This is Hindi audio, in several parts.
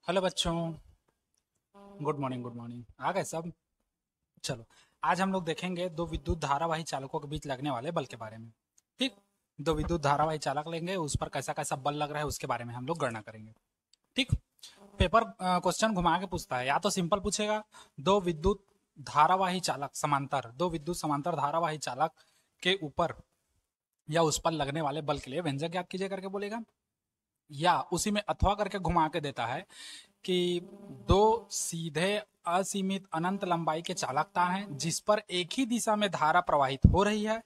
हेलो बच्चों। Good morning good morning. आ गए सब। चलो, आज हम लोग देखेंगे दो विद्युत धारावाही चालकों के बीच लगने वाले बल के बारे में। ठीक। दो विद्युत धारावाही चालक लेंगे, उस पर कैसा कैसा बल लग रहा है उसके बारे में हम लोग गणना करेंगे। ठीक। पेपर क्वेश्चन घुमा के पूछता है, या तो सिंपल पूछेगा दो विद्युत धारावाही चालक समांतर, दो विद्युत समांतर धारावाही चालक के ऊपर या उस पर लगने वाले बल के लिए व्यंजक ज्ञात कीजिए करके बोलेगा, या उसी में अथवा करके घुमा के देता है कि दो सीधे असीमित अनंत लंबाई के चालक तार हैं जिस पर एक ही दिशा में धारा प्रवाहित हो रही है,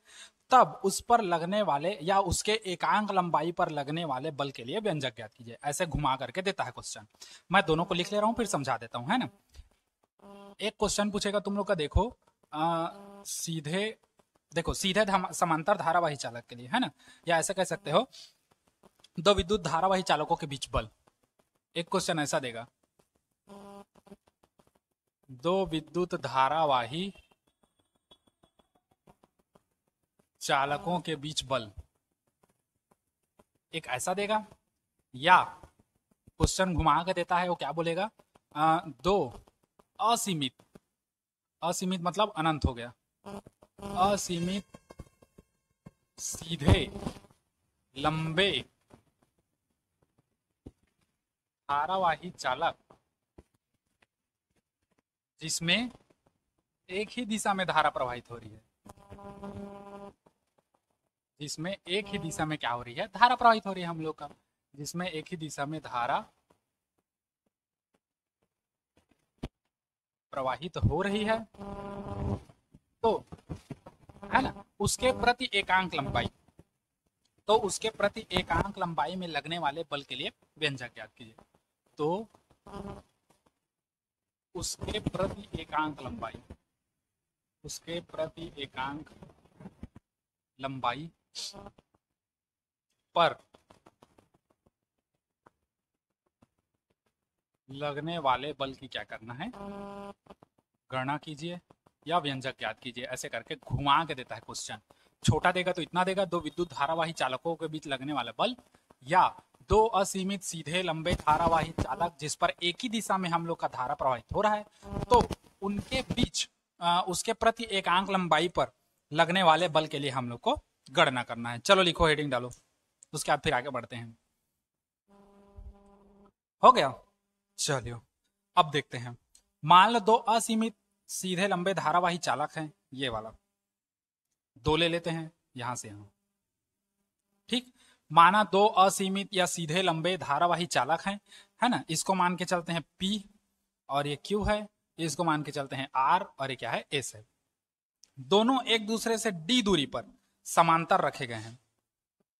तब उस पर लगने वाले या उसके एकांक लंबाई पर लगने वाले बल के लिए व्यंजक ज्ञात कीजिए। ऐसे घुमा करके देता है क्वेश्चन। मैं दोनों को लिख ले रहा हूं, फिर समझा देता हूं, है ना। एक क्वेश्चन पूछेगा तुम लोग का, देखो सीधे, देखो सीधे समांतर धारावाही चालक के लिए, है ना, या ऐसा कह सकते हो दो विद्युत धारावाही चालकों के बीच बल। एक क्वेश्चन ऐसा देगा, दो विद्युत धारावाही चालकों के बीच बल, एक ऐसा देगा। या क्वेश्चन घुमा के देता है, वो क्या बोलेगा, दो असीमित, असीमित मतलब अनंत हो गया, असीमित सीधे लंबे धारावाही चालक जिसमें एक ही दिशा में धारा प्रवाहित हो रही है, जिसमें एक ही दिशा में क्या हो रही है, धारा प्रवाहित हो रही है हम लोग का, जिसमें एक ही दिशा में धारा प्रवाहित हो रही है, तो है ना, उसके प्रति एकांक लंबाई, तो उसके प्रति एकांक लंबाई में लगने वाले बल के लिए व्यंजक ज्ञात कीजिए। तो उसके प्रति एकांक लंबाई, उसके प्रति एकांक लंबाई पर लगने वाले बल की क्या करना है, गणना कीजिए या व्यंजक ज्ञात कीजिए। ऐसे करके घुमा के देता है क्वेश्चन। छोटा देगा तो इतना देगा, दो विद्युत धारावाही चालकों के बीच लगने वाला बल, या दो असीमित सीधे लंबे धारावाही चालक जिस पर एक ही दिशा में हम लोग का धारा प्रवाहित हो रहा है, तो उनके बीच उसके प्रति एकांक लंबाई पर लगने वाले बल के लिए हम लोग को गणना करना है। चलो लिखो, हेडिंग डालो, उसके बाद फिर आगे बढ़ते हैं। हो गया। चलिए अब देखते हैं। मान लो दो असीमित सीधे लंबे धारावाही चालक हैं, ये वाला दो ले लेते हैं यहां से यहां। ठीक। माना दो असीमित या सीधे लंबे धारावाही चालक हैं, है ना, इसको मान के चलते हैं P और ये Q है, इसको मान के चलते हैं R और ये क्या है, S है। दोनों एक दूसरे से D दूरी पर समांतर रखे गए हैं।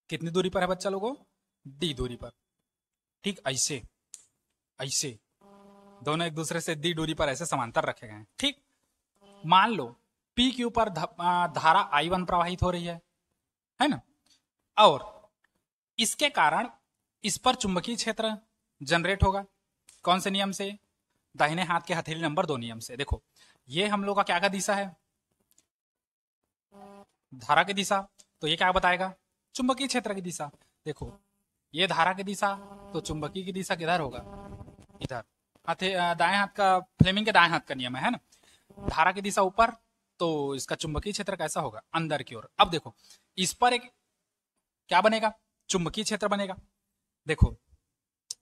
कितनी दूरी पर है बच्चा लोगों, D दूरी पर। ठीक, ऐसे ऐसे दोनों एक दूसरे से दी दूरी पर ऐसे समांतर रखे गए हैं। ठीक। मान लो पी के ऊपर धारा I1 प्रवाहित हो रही है ना, और इसके कारण इस पर चुंबकीय क्षेत्र जनरेट होगा। कौन से नियम से, दाहिने हाथ के हथेली नंबर 2 नियम से। देखो ये हम लोग का क्या का दिशा है, धारा की दिशा, तो ये क्या बताएगा, चुंबकीय क्षेत्र की दिशा। देखो ये धारा की दिशा, तो चुंबकीय की दिशा किधर होगा, इधर। दाएं हाथ का, फ्लेमिंग के दाएं हाथ का नियम है ना, धारा की दिशा ऊपर, तो इसका चुंबकीय क्षेत्र कैसा होगा, अंदर की ओर। अब देखो इस पर एक क्या बनेगा, चुंबकीय क्षेत्र बनेगा। देखो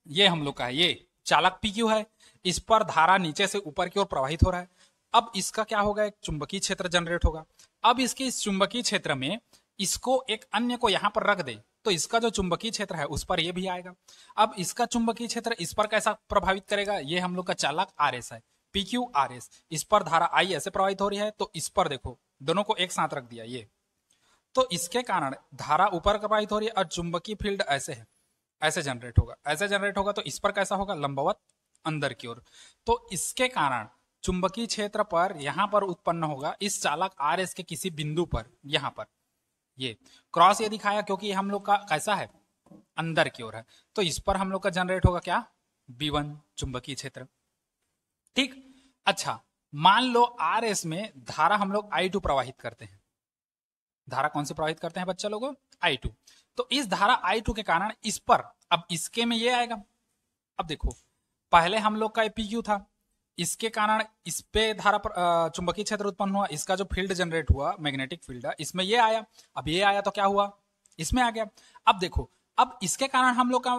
ये हम लोग का है, ये चालक पी क्यू है, इस पर धारा नीचे से ऊपर की ओर प्रवाहित हो रहा है। अब इसका क्या होगा, एक चुंबकीय क्षेत्र जनरेट होगा। अब इसके इस चुंबकीय क्षेत्र में इसको एक अन्य को यहां पर रख दे, तो इसका जो चुंबकीय क्षेत्र है उस पर ये भी आएगा। अब इसका चुंबकीय क्षेत्र इस पर कैसा प्रभावित करेगा, ये हम लोग का चालक आर एस है, पी क्यू आर एस, इस पर धारा आई ऐसे प्रवाहित हो रही है, तो इस पर देखो दोनों को एक साथ रख दिया ये, तो इसके कारण धारा ऊपर प्रवाहित हो रही है और चुंबकीय फील्ड ऐसे है, ऐसे जनरेट होगा, ऐसे जनरेट होगा, तो इस पर कैसा होगा, लंबवत अंदर की ओर। तो इसके कारण चुंबकीय क्षेत्र पर यहां पर उत्पन्न होगा इस चालक आर एस के किसी बिंदु पर, यहां पर ये क्रॉस ये दिखाया क्योंकि हम लोग का कैसा है, अंदर की ओर है, तो इस पर हम लोग का जनरेट होगा क्या, B1 चुंबकीय क्षेत्र। ठीक। अच्छा, मान लो आर एस में धारा हम लोग I2 प्रवाहित करते हैं, धारा कौन से प्रवाहित करते हैं बच्चा लोगों, I2। तो इस धारा I2 के कारण इस पर, अब इसके में ये आएगा। अब देखो पहले हम लोग का पी था, इसके कारण इस पे धारा पर चुंबकीय क्षेत्र उत्पन्न हुआ, इसका जो फील्ड जनरेट हुआ मैग्नेटिक फील्ड इसमें ये आया, अब ये आया तो क्या हुआ, इसमें आ गया। अब देखो, अब इसके कारण हम लोग का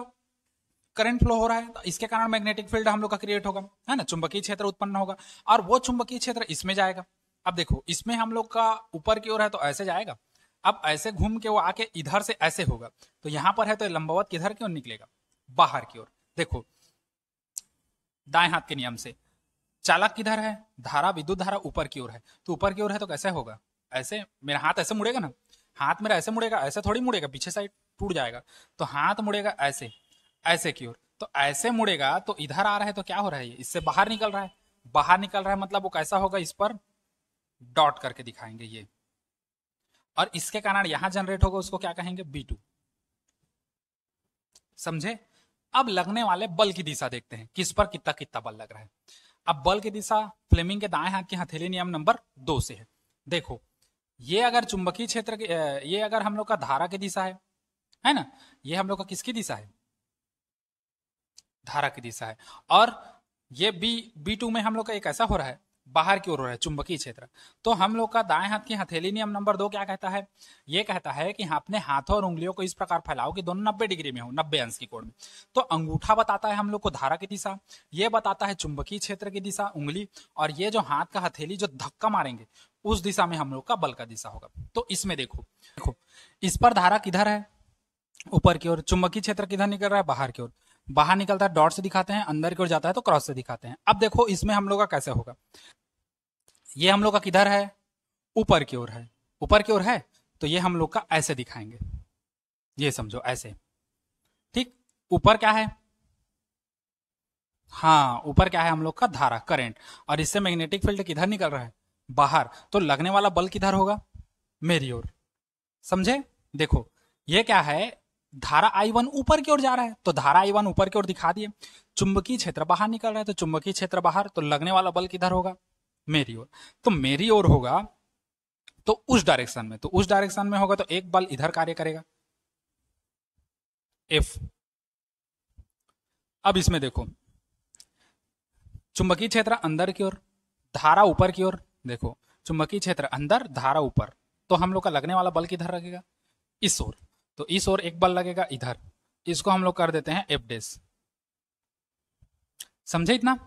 करंट फ्लो हो रहा है, तो इसके कारण मैग्नेटिक फील्ड हम लोग का क्रिएट होगा, है ना, चुंबकीय क्षेत्र उत्पन्न होगा, और वो चुंबकीय क्षेत्र इसमें जाएगा। अब देखो, इसमें हम लोग का ऊपर की ओर है तो ऐसे जाएगा, अब ऐसे घूम के वो आके इधर से ऐसे होगा, तो यहां पर है तो लंबवत किधर की ओर निकलेगा, बाहर की ओर। देखो दाएं हाथ के नियम से चालक किधर है, धारा विद्युत धारा ऊपर की ओर है, तो ऊपर की ओर है तो कैसे होगा, ऐसे, मेरा हाथ ऐसे मुड़ेगा ना, हाथ मेरा ऐसे मुड़ेगा, ऐसे थोड़ी मुड़ेगा, पीछे साइड टूट जाएगा, तो हाथ मुड़ेगा ऐसे, ऐसे की ओर, तो ऐसे मुड़ेगा तो इधर आ रहा है तो क्या हो रहा है, इससे बाहर निकल रहा है, बाहर निकल रहा है मतलब वो कैसा होगा, इस पर डॉट करके दिखाएंगे ये, और इसके कारण यहां जनरेट होगा, उसको क्या कहेंगे, B2। समझे। अब लगने वाले बल की दिशा देखते हैं, किस पर कितना कितना बल लग रहा है। अब बल की दिशा फ्लेमिंग के दाएं हाथ की हथेली नियम नंबर 2 से है। देखो, ये अगर चुंबकीय क्षेत्र की ये अगर हम लोग का धारा की दिशा है ना, ये हम लोग का किसकी दिशा है, धारा की दिशा है, और ये B2 में हम लोग का एक ऐसा हो रहा है, बाहर की ओर हो रहा है चुंबकीय क्षेत्र। तो हम लोग का दाएं हाथ की हथेली नियम नंबर 2 क्या कहता है, ये कहता है कि अपने हाथों और उंगलियों को इस प्रकार फैलाओ कि दोनों 90 डिग्री में हो, 90 अंश की कोण में। तो अंगूठा बताता है हम लोग को धारा की दिशा, ये बताता है चुंबकीय क्षेत्र की दिशा उंगली, और ये जो हाथ का हथेली जो धक्का मारेंगे उस दिशा में हम लोग का बल का दिशा होगा। तो इसमें देखो, देखो इस पर धारा किधर है, ऊपर की ओर, चुंबकीय क्षेत्र किधर निकल रहा है, बाहर की ओर, बाहर निकलता है डॉट से दिखाते हैं, अंदर की ओर जाता है तो क्रॉस से दिखाते हैं। अब देखो इसमें हम लोग का कैसे होगा, ये हम लोग का किधर है, ऊपर की ओर है, ऊपर की ओर है, तो ये हम लोग का ऐसे दिखाएंगे, ये समझो ऐसे, ठीक। ऊपर क्या है, हाँ ऊपर क्या है हम लोग का, धारा करंट, और इससे मैग्नेटिक फील्ड किधर निकल रहा है, बाहर, तो लगने वाला बल किधर होगा, मेरी ओर। समझे। देखो ये क्या है, धारा I1 ऊपर की ओर जा रहा है, तो धारा I1 ऊपर की ओर दिखा दिए, चुंबकीय क्षेत्र बाहर निकल रहा है, तो चुंबकीय क्षेत्र बाहर, तो लगने वाला बल किधर होगा, मेरी ओर। तो मेरी ओर होगा तो उस डायरेक्शन में, तो उस डायरेक्शन में होगा तो एक बल इधर कार्य करेगा, F। अब इसमें देखो, चुंबकीय क्षेत्र अंदर की ओर, धारा ऊपर की ओर, देखो चुंबकीय क्षेत्र अंदर, धारा ऊपर, तो हम लोग का लगने वाला बल किधर लगेगा, इस ओर, तो इस ओर एक बल लगेगा इधर, इसको हम लोग कर देते हैं F'। समझे इतना।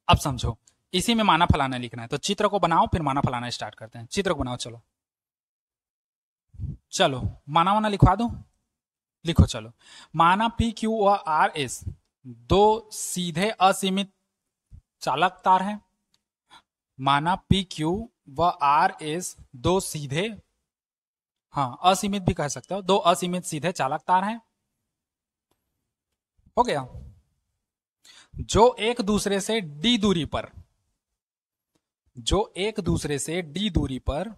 अब समझो, इसी में माना फलाना लिखना है, तो चित्र को बनाओ फिर माना फलाना स्टार्ट करते हैं। चित्र को बनाओ, चलो चलो माना वाना लिखवा दो, लिखो चलो। माना PQ और RS दो सीधे असीमित चालक तार हैं, माना PQ व RS दो सीधे, हाँ असीमित भी कह सकते हो, दो असीमित सीधे चालक तार हैं, हो गया, जो एक दूसरे से d दूरी पर, जो एक दूसरे से d दूरी पर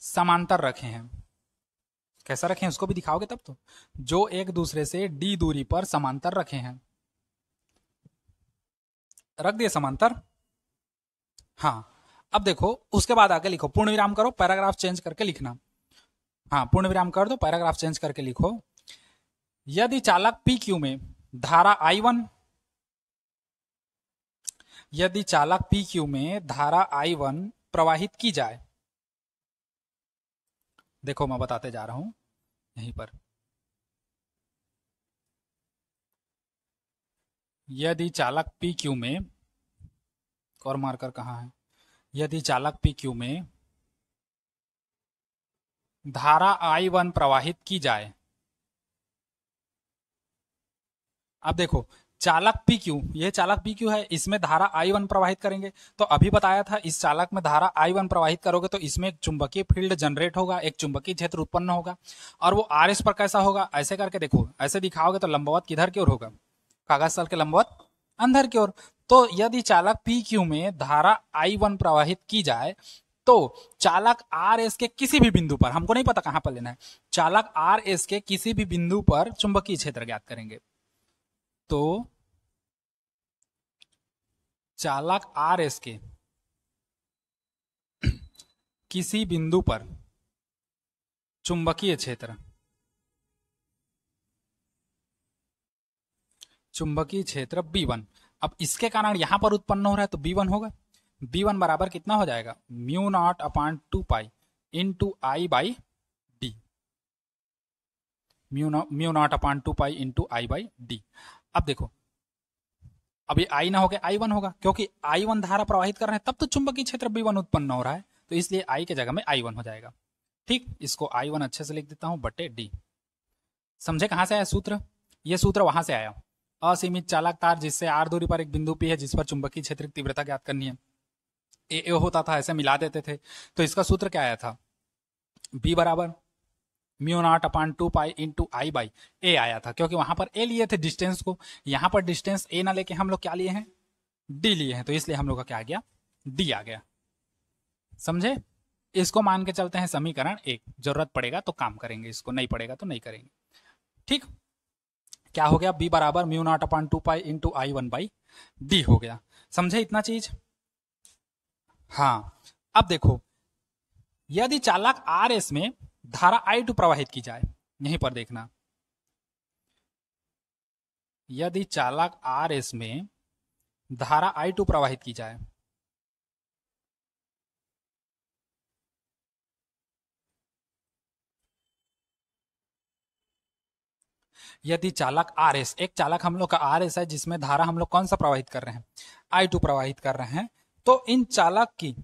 समांतर रखे हैं। कैसा रखे हैं उसको भी दिखाओगे तब तो, जो एक दूसरे से d दूरी पर समांतर रखे हैं, रख दिए समांतर। हाँ अब देखो उसके बाद आगे लिखो, पूर्ण विराम करो, पैराग्राफ चेंज करके लिखना। हाँ पूर्ण विराम कर दो, पैराग्राफ चेंज करके लिखो। यदि चालक PQ में धारा I1, यदि चालक PQ में धारा I1 प्रवाहित की जाए, देखो मैं बताते जा रहा हूं यहीं पर, यदि चालक PQ में, और मार्कर कहां है, यदि चालक PQ में धारा I1 प्रवाहित की जाए। अब देखो चालक PQ, ये चालक PQ है, इसमें धारा I1 प्रवाहित करेंगे, तो अभी बताया था इस चालक में धारा I1 प्रवाहित करोगे तो इसमें एक चुंबकीय फील्ड जनरेट होगा, एक चुंबकीय क्षेत्र उत्पन्न होगा, और वो RS पर कैसा होगा, ऐसे करके देखो, ऐसे दिखाओगे तो लंबवत किधर की ओर होगा, कागज तल के लंबवत अंदर की ओर। तो यदि चालक PQ में धारा I1 प्रवाहित की जाए तो चालक RS के किसी भी बिंदु पर, हमको नहीं पता कहां पर लेना है, चालक RS के किसी भी बिंदु पर चुंबकीय क्षेत्र ज्ञात करेंगे। तो चालक RS के किसी बिंदु पर चुंबकीय क्षेत्र, चुंबकीय क्षेत्र B1। अब इसके कारण यहां पर उत्पन्न हो रहा है तो B1 होगा। B1 बराबर कितना हो जाएगा, mu not upon 2 pi into I by D. Mu not upon 2 pi into I by D. अब देखो, अब ये आई ना होकर I1 होगा, क्योंकि I1 धारा प्रवाहित कर रहे हैं तब तो चुंबकीय क्षेत्र B1 उत्पन्न हो रहा है, तो इसलिए आई के जगह में I1 हो जाएगा। ठीक, इसको I1 अच्छे से लिख देता हूं बटे डी। समझे कहां से आया सूत्र, ये सूत्र वहां से आया, असीमित चालक तार जिससे r दूरी पर एक बिंदु P है जिस पर चुंबकीय क्षेत्र की तीव्रता ज्ञात करनी है। ए होता था, ऐसे मिला देते थे, तो इसका सूत्र क्या आया था, B बराबर mu not upon 2 pi into I by A आया था, क्योंकि वहां पर ए लिए थे डिस्टेंस को, यहां पर डिस्टेंस ए ना लेके हम लोग क्या लिए हैं, डी लिए हैं, तो इसलिए हम लोग का क्या आ गया, डी आ गया। समझे, इसको मान के चलते हैं समीकरण 1, जरूरत पड़ेगा तो काम करेंगे, इसको नहीं पड़ेगा तो नहीं करेंगे। ठीक, क्या हो गया, बी बराबर mu not upon 2 pi into I 1 by D हो गया। समझे इतना चीज। हाँ, अब देखो, यदि चालक आर एस में धारा I2 प्रवाहित की जाए, यहीं पर देखना, यदि चालक आर एस में धारा I2 प्रवाहित की जाए, यदि चालक आर एस, एक चालक हम लोग का आर एस है जिसमें धारा हम लोग कौन सा प्रवाहित कर रहे हैं, I2 प्रवाहित कर रहे हैं, तो इन चालक की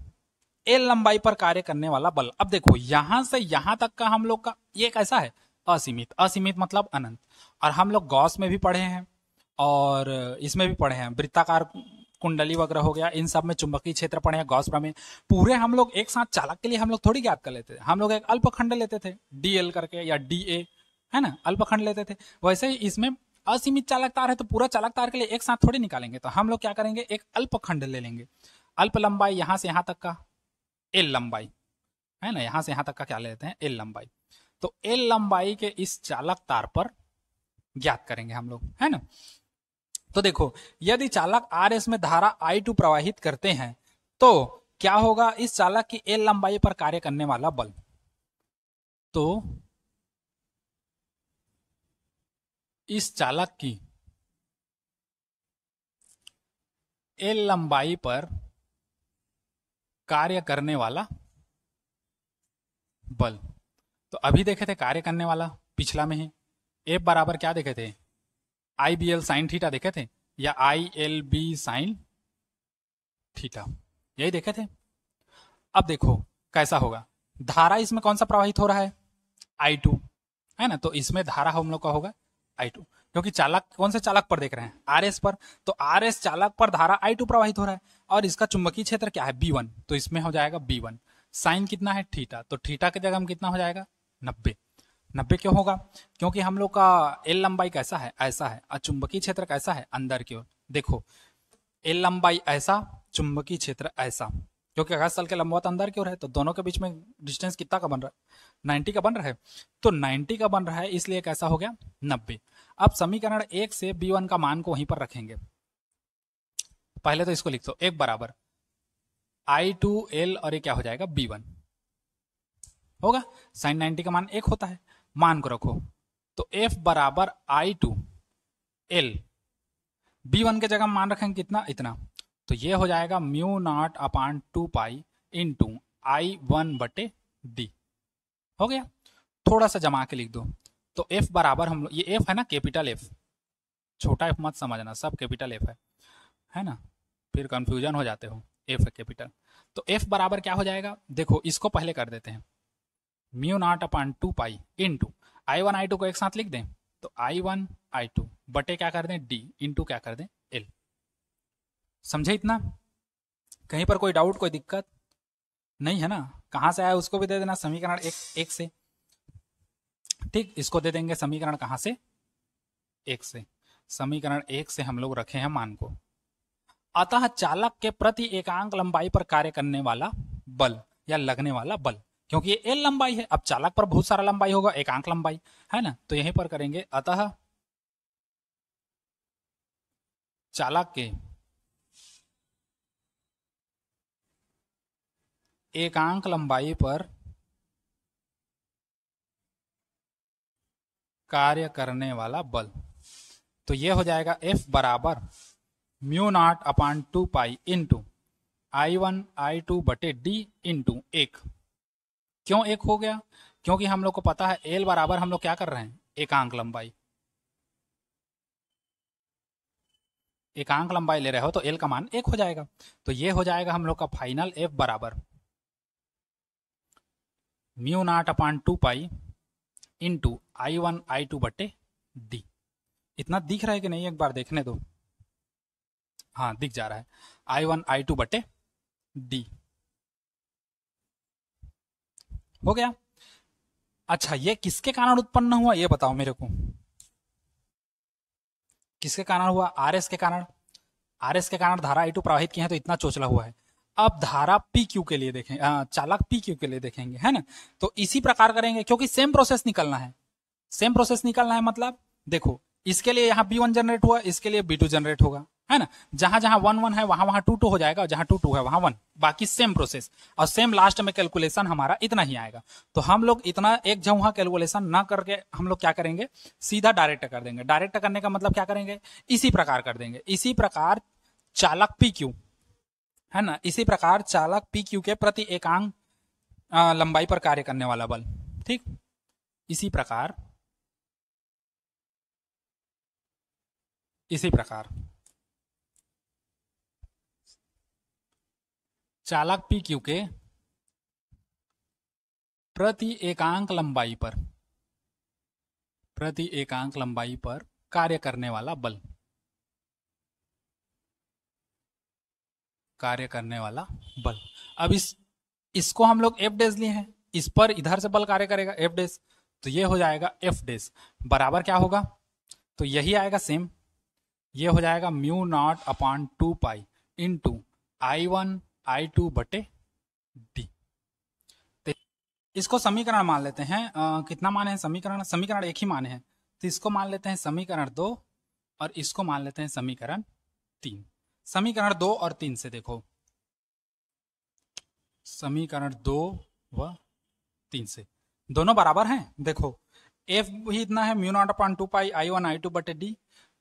एल लंबाई पर कार्य करने वाला बल, अब देखो यहां से यहां तक का हम लोग का ये कैसा है, असीमित, असीमित मतलब अनंत, और हम लोग गॉस में भी पढ़े हैं और इसमें भी पढ़े हैं, वृत्ताकार कुंडली वगैरह हो गया, इन सब में चुंबकीय क्षेत्र पढ़े हैं, गॉस प्रमेय पूरे हम लोग एक साथ चालक के लिए हम लोग थोड़ी ज्ञात कर लेते थे, हम लोग एक अल्पखंड लेते थे डीएल करके या डीए, है ना, अल्पखंड लेते थे। वैसे ही इसमें असीमित चालक तार है तो पूरा चालक तार के लिए एक साथ थोड़ी निकालेंगे, तो हम लोग क्या करेंगे, एक अल्पखंड ले लेंगे, अल्प लंबाई यहां से यहां तक का एल लंबाई, है ना, यहां से यहां तक का क्या लेते हैं, एल लंबाई, तो एल लंबाई के इस चालक तार पर ज्ञात करेंगे हम लोग, है ना। तो देखो, यदि चालक आर एस में धारा I2 प्रवाहित करते हैं तो क्या होगा, इस चालक की एल लंबाई पर कार्य करने वाला बल, तो इस चालक की एल लंबाई पर कार्य करने वाला बल, तो अभी देखे थे कार्य करने वाला पिछला में ही, एफ बराबर क्या देखे थे, I B L sine theta देखे थे, या I L B sine theta, यही देखे थे। अब देखो कैसा होगा, धारा इसमें कौन सा प्रवाहित हो रहा है, I2, है ना, तो इसमें धारा हम लोग का होगा I2, क्योंकि चालक कौन से चालक पर देख रहे हैं, RS पर, तो RS चालक पर धारा I2 प्रवाहित हो रहा है, और इसका चुंबकीय क्षेत्र क्या है, B1, तो इसमें हो जाएगा B1, साइन कितना है थीटा, तो थीटा की जगह में कितना हो जाएगा 90। 90 क्यों होगा, क्योंकि हम लोग का एल लंबाई कैसा है, ऐसा है, और चुंबकीय क्षेत्र कैसा है, अंदर की ओर। देखो एल लंबाई ऐसा, चुंबकीय क्षेत्र ऐसा, क्योंकि आकाश तल के लंबवत अंदर की ओर है, तो दोनों के बीच में डिस्टेंस कितना का बन रहा है, 90 का बन रहा है, तो 90 का बन रहा है, इसलिए कैसा हो गया 90। अब समीकरण 1 से B1 का मान को वहीं पर रखेंगे, पहले तो इसको लिख दो, एक बराबर I2L और ये क्या हो जाएगा B1 होगा, साइन 90 का मान 1 होता है, मान को रखो, तो F बराबर I2L, B1 के जगह मान रखेंगे कितना, इतना, तो ये हो जाएगा mu not upon 2 pi into I1 बटे डी, हो गया। थोड़ा सा जमा के लिख दो, तो F बराबर हम लोग, ये F है ना कैपिटल F, छोटा F मत समझना, सब कैपिटल F है ना, फिर कंफ्यूजन हो जाते हो, F है कैपिटल, तो F बराबर क्या हो जाएगा, देखो इसको पहले कर देते हैं, mu not upon 2 pi into I1 I2 को एक साथ लिख दें, तो I1 I2 बटे क्या कर दें D इंटू क्या कर दें L। समझे इतना, कहीं पर कोई डाउट कोई दिक्कत नहीं है ना, कहां से आया उसको भी दे देना, समीकरण एक से, ठीक, इसको दे देंगे समीकरण कहां से, 1 से, समीकरण 1 से हम लोग रखे हैं मान को, अतः चालक के प्रति एकांक लंबाई पर कार्य करने वाला बल या लगने वाला बल, क्योंकि ये एल लंबाई है, अब चालक पर बहुत सारा लंबाई होगा, एकांक लंबाई, है ना, तो यहीं पर करेंगे, अतः चालक के एकांक लंबाई पर कार्य करने वाला बल, तो ये हो जाएगा F बराबर mu not upon 2 pi into I1 I2 बटे D इंटू 1। क्यों 1 हो गया? क्योंकि हम लोग को पता है L बराबर हम लोग क्या कर रहे हैं, एकांक लंबाई। एकांक लंबाई ले रहे हो तो L का मान 1 हो जाएगा। तो ये हो जाएगा हम लोग का फाइनल F बराबर mu not upon 2 pi into I1 I2 बटे D। इतना दिख रहा है कि नहीं, एक बार देखने दो। हाँ, दिख जा रहा है, I1 I2 बटे D हो गया। अच्छा, ये किसके कारण उत्पन्न हुआ ये बताओ मेरे को, किसके कारण हुआ? आरएस के कारण। आरएस के कारण धारा I2 प्रवाहित की है तो इतना चोचला हुआ है। अब धारा PQ के लिए देखें, चालक PQ के लिए देखेंगे, है ना? तो इसी प्रकार करेंगे क्योंकि सेम प्रोसेस निकलना है। सेम प्रोसेस निकलना है मतलब देखो, इसके लिए यहाँ B1 जनरेट हुआ, इसके लिए B2 जनरेट होगा, है ना? जहां जहां 1 1 है वहां वहां 2 2 हो जाएगा, और जहां 2 2 है वहां 1। बाकी सेम प्रोसेस और सेम लास्ट में कैलकुलेशन हमारा इतना ही आएगा। तो हम लोग इतना एक जगह कैलकुलेशन ना करके हम लोग क्या करेंगे, सीधा डायरेक्ट कर देंगे। डायरेक्ट करने का मतलब क्या करेंगे, इसी प्रकार कर देंगे। इसी प्रकार चालक PQ, है ना, इसी प्रकार चालक PQ के प्रति एकांक लंबाई पर कार्य करने वाला बल, ठीक। इसी प्रकार चालक PQ के प्रति एकांक लंबाई पर कार्य करने वाला बल। अब इसको हम लोग F डेज लिए हैं, इस पर इधर से बल कार्य करेगा F डेज, तो ये हो जाएगा F डेज बराबर क्या होगा, तो यही आएगा सेम, ये हो जाएगा mu not upon 2 pi into I1 I2 बटे D। इसको समीकरण मान लेते हैं, कितना मान है समीकरण एक ही मान है, तो इसको मान लेते हैं समीकरण 2 और इसको मान लेते हैं समीकरण 3। समीकरण 2 और 3 से देखो, समीकरण 2 व 3 से दोनों बराबर हैं। देखो F भी इतना है mu not upon 2 pi I1 I2 बटे D,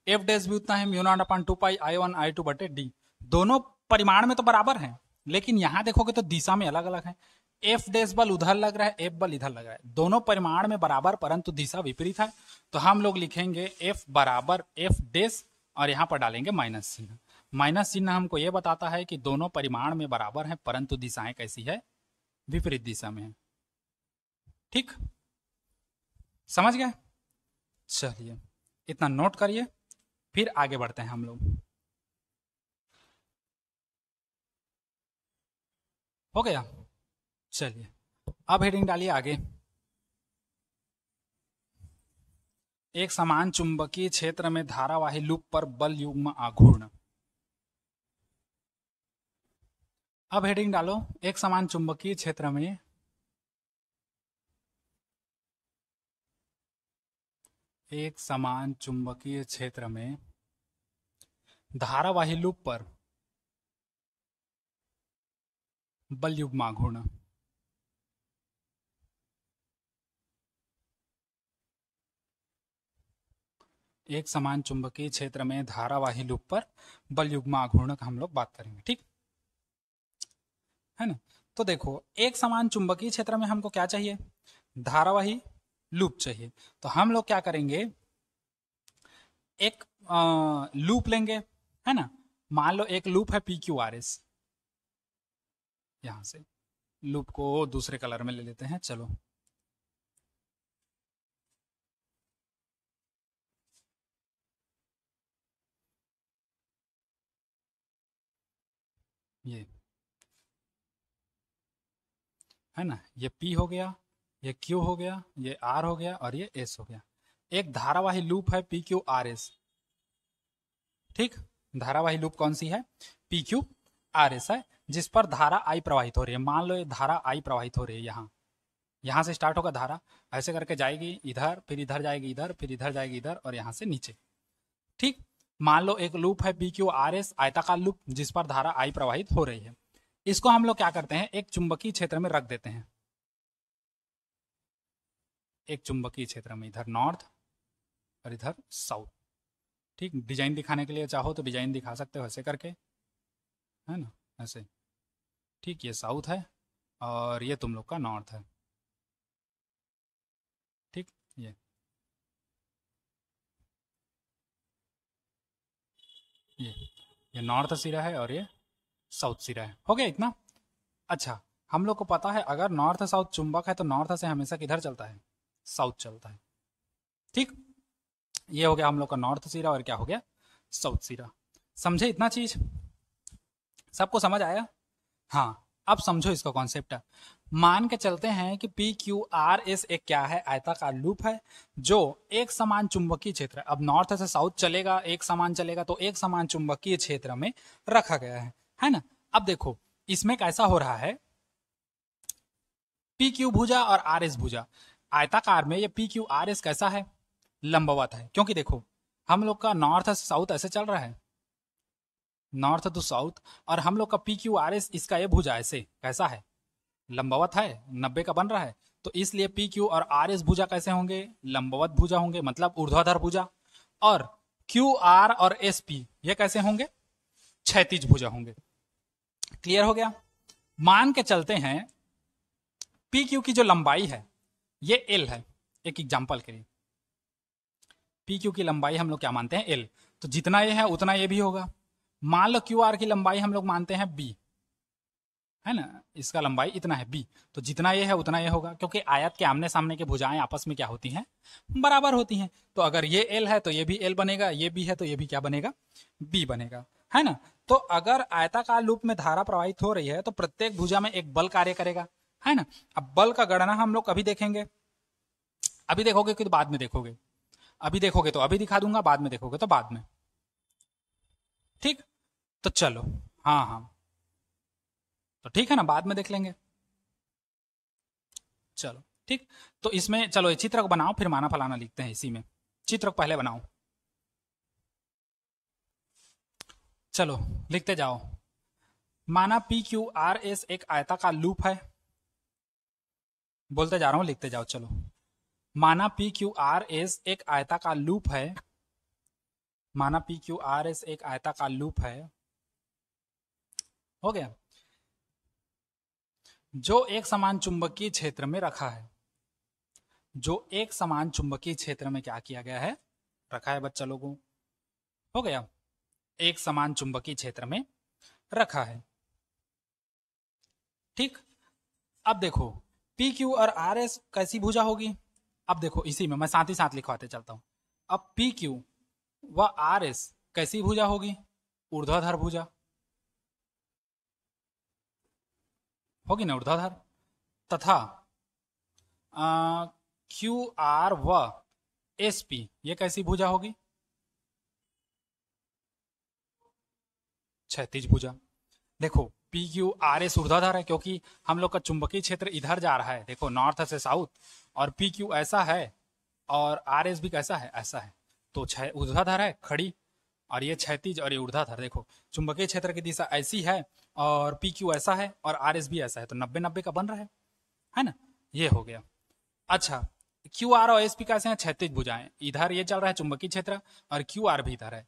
F डैश भी उतना है mu not upon 2 pi I1 I2 बटे D। दोनों परिमाण में तो बराबर हैं, लेकिन यहां देखोगे तो दिशा में अलग अलग है। F डैश बल उधर लग रहा है, F बल इधर लग रहा है, दोनों परिमाण में बराबर परंतु दिशा विपरीत है। तो हम लोग लिखेंगे F बराबर F डैश और यहां पर डालेंगे माइनस चिन्ह। माइनस चिन्ह हमको यह बताता है कि दोनों परिमाण में बराबर है परंतु दिशाएं कैसी है, विपरीत दिशा में है। ठीक, समझ गए? चलिए इतना नोट करिए, फिर आगे बढ़ते हैं हम लोग। हो गया? चलिए अब हेडिंग डालिए आगे। एक समान चुंबकीय क्षेत्र में धारावाही लूप पर बल युग्म आघूर्ण। अब हेडिंग डालो, एक समान चुंबकीय क्षेत्र में धारावाही लूप पर बल युग्म आघूर्ण। एक समान चुंबकीय क्षेत्र में धारावाही लूप पर बल युग्म आघूर्ण का हम लोग बात करेंगे, ठीक है ना? तो देखो, एक समान चुंबकीय क्षेत्र में हमको क्या चाहिए, धारावाही लूप चाहिए। तो हम लोग क्या करेंगे, एक लूप लेंगे, है ना? मान लो एक लूप है PQRS, यहां से लूप को दूसरे कलर में ले लेते हैं, चलो ये है ना, ये P हो गया, ये Q हो गया, ये R हो गया और ये S हो गया। एक धारावाही लूप है PQRS, ठीक। धारावाही लूप कौन सी है, PQRS है, जिस पर धारा I प्रवाहित हो रही है। मान लो ये धारा I प्रवाहित हो रही है, यहां से स्टार्ट होगा धारा, ऐसे करके जाएगी इधर, फिर इधर जाएगी इधर, फिर इधर जाएगी इधर और यहां से नीचे, ठीक। मान लो एक लूप है PQRS आयताकार लूप, जिस पर धारा I प्रवाहित हो रही है। इसको हम लोग क्या करते हैं, एक चुंबकीय क्षेत्र में रख देते हैं, एक चुंबकीय क्षेत्र में, इधर नॉर्थ और इधर साउथ, ठीक, डिजाइन दिखाने के लिए चाहो तो डिजाइन दिखा सकते हो ऐसे करके, है ना, ऐसे। ठीक, ये साउथ है और ये तुम लोग का नॉर्थ है। ठीक, ये ये ये नॉर्थ सिरा है और ये साउथ सिरा है। हो गया इतना। अच्छा, हम लोग को पता है अगर नॉर्थ साउथ चुंबक है तो नॉर्थ से हमेशा किधर चलता है, साउथ चलता है। ठीक, ये हो गया हम लोग का नॉर्थ सिरा और क्या हो गया, साउथ सिरा। समझे इतना चीज, सबको समझ आया? हाँ, अब समझो इसका कॉन्सेप्ट है। मान के चलते हैं कि पी क्यू आर एस एक क्या है, आयताकार लूप है जो एक समान चुंबकीय क्षेत्र, अब नॉर्थ से साउथ चलेगा, एक समान चलेगा, तो एक समान चुंबकीय क्षेत्र में रखा गया है ना। अब देखो इसमें कैसा हो रहा है, पी क्यू भुजा और आर एस भुजा, आयताकार में ये पी क्यू आर एस कैसा है, लंबवत है। क्योंकि देखो हम लोग का नॉर्थ से साउथ ऐसे चल रहा है, नॉर्थ टू साउथ, और हम लोग का पी क्यू आर एस इसका ये भुजा ऐसे कैसा है, लंबवत है, 90 का बन रहा है। तो इसलिए पी क्यू और आर एस भुजा कैसे होंगे, लंबवत भुजा होंगे, मतलब ऊर्ध्वाधर भुजा। और क्यू आर और एस पी ये कैसे होंगे, क्षैतिज भुजा होंगे। क्लियर हो गया? मान के चलते हैं पी क्यू की जो लंबाई है ये एल है, एक एग्जांपल के लिए पी क्यू की लंबाई हम लोग क्या मानते हैं, एल, तो जितना ये है उतना ये भी होगा। मान लो क्यू आर की लंबाई हम लोग मानते हैं बी, है ना, इसका लंबाई इतना है बी, तो जितना ये है उतना ये होगा, क्योंकि आयत के आमने सामने के भुजाएं आपस में क्या होती हैं, बराबर होती हैं। तो अगर ये एल है तो ये भी एल बनेगा, ये बी है तो ये भी क्या बनेगा, बी बनेगा, है ना। तो अगर आयताकार लूप में धारा प्रवाहित हो रही है तो प्रत्येक भुजा में एक बल कार्य करेगा, है ना। अब बल का गणना हम लोग कभी देखेंगे, अभी देखोगे कि बाद में देखोगे, अभी देखोगे तो अभी दिखा दूंगा, बाद में देखोगे तो बाद में। ठीक, तो चलो, हाँ हाँ, तो ठीक है ना, बाद में देख लेंगे। चलो ठीक, तो इसमें चलो ये चित्र को बनाओ, फिर माना फलाना लिखते हैं इसी में। चित्र को पहले बनाओ, चलो लिखते जाओ। माना पी क्यू आर एस एक आयताकार लूप है, बोलते जा रहा हूं, लिखते जाओ। चलो, माना पी क्यू आर एस एक आयताकार लूप है, माना पी क्यू आर एस एक आयताकार लूप है, हो गया, जो एक समान चुंबकीय क्षेत्र में रखा है, जो एक समान चुंबकीय क्षेत्र में क्या किया गया है, रखा है बच्चा लोगों, हो गया, एक समान चुंबकीय क्षेत्र में रखा है। ठीक, अब देखो पी क्यू और आर एस कैसी भुजा होगी, अब देखो इसी में मैं साथ ही साथ लिखवाते चलता हूं। अब पी क्यू व आर एस कैसी भुजा होगी, ऊर्ध्वाधर भुजा होगी ना, ऊर्ध्वाधर। तथा क्यू आर व एस पी ये कैसी भुजा होगी, क्षैतिज भुजा। देखो पी क्यू आर एस ऊर्ध्वाधर है क्योंकि हम लोग का चुंबकीय क्षेत्र इधर जा रहा है, देखो नॉर्थ से साउथ, और पी क्यू ऐसा है और आर एस भी कैसा है, ऐसा है, तो ऊर्ध्वाधर है खड़ी, और ये क्षैतिज और ये ऊर्ध्वाधर। देखो चुंबकीय क्षेत्र की दिशा ऐसी है और पी क्यू ऐसा है और आर एस भी ऐसा है, तो 90-90 का बन रहा है ना, ये हो गया। अच्छा, क्यू आर और एस पी कैसे हैं, क्षैतिज भुजाएं, इधर ये चल रहा है चुंबकीय क्षेत्र और क्यू आर भी इधर है,